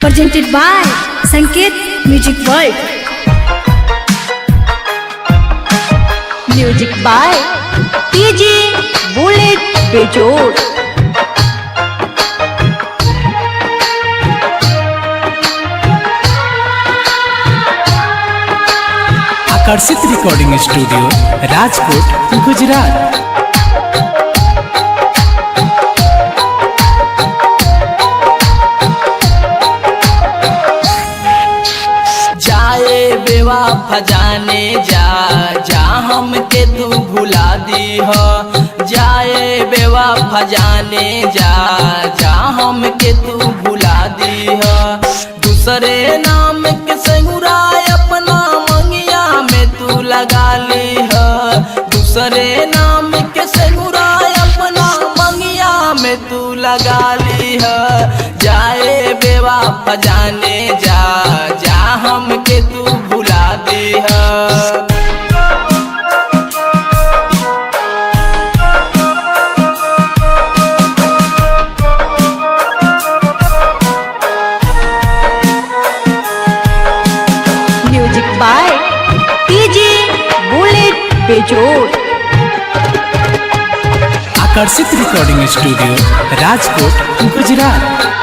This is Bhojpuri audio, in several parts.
presented by Sanket Music World. Music by TG bullet बेजोड़। Aakarshit recording studio Rajkot Gujarat. जाए बेवफा जाने जा हमके तू भुला दी हो। जाए बेवफा जाने जा हमके तू भुला दी हो। दूसरे नाम के संगुरा अपना मंगिया में तू लगा ली हो। दूसरे नाम के संगुरा अपना मंगिया में तू लगा ली हो। जाए बेवफा जाने जा हमके तू भुला दी है। म्यूजिक बाय टीजी बुलेट बेजोड़। Aakarshit recording studio Rajkot Gujarat.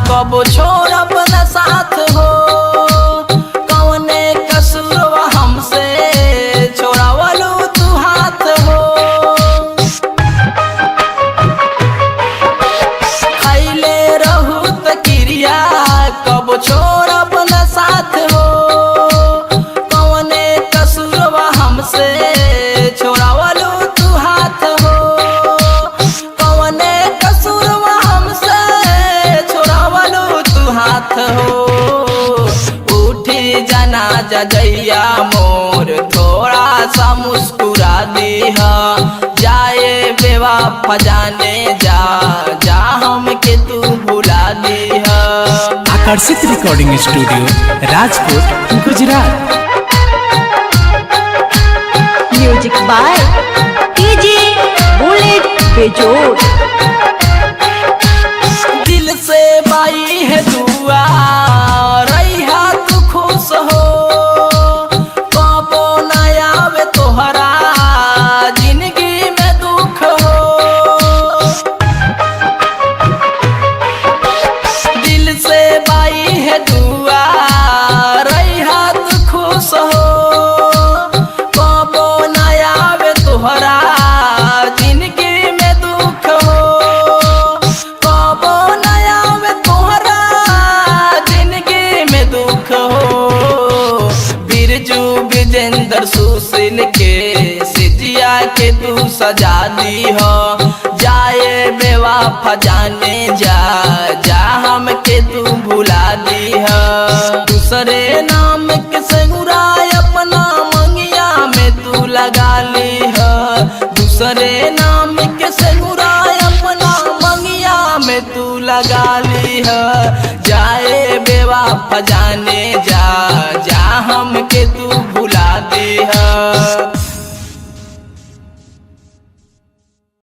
कबो छोड़ अपना साथ हो। कौने कसूरवा हमसे छोड़ावलू तू हाथ हो। खैले रहू त क्रिया कबो छोड़ अपना साथ हो। कौने कसूरवा हमसे छोड़ावलू तू हाथ हो। कौने कसूरवा हमसे हाथ हो। उठी जनाजा जैया मोर थोड़ा सा मुस्कुरा दी है। जाए बेवफा जाने जा हमके तू भुला दी है। Aakarshit recording studio Rajkot Gujarat. Music by TG bullet बेजोड़। दिल से बाई है दुआ रही तू खुश हो। कबो न आवे तोहरा जिंदगी में दुख हो। दिल से बाई है दुआ रही तू खुश हो। कबो न आवे तोहरा जिंदगी में दुख हो। कबो न आवे तोहरा जिंदगी में दुख हो। बिरजू विजेंद्र सुशील के सिजिया के तू सजा दी हो। जाए बेवफा जाने जा हमके तू भुला दी हो। दूसरे नाम के संगुरा अपना मंगिया में तू लगा ली हो। दूसरे नाम के संगुरा अपना मंगिया में तू लगा ली हो। जाए बेवफा जाने जा हमके तू भुला दी है।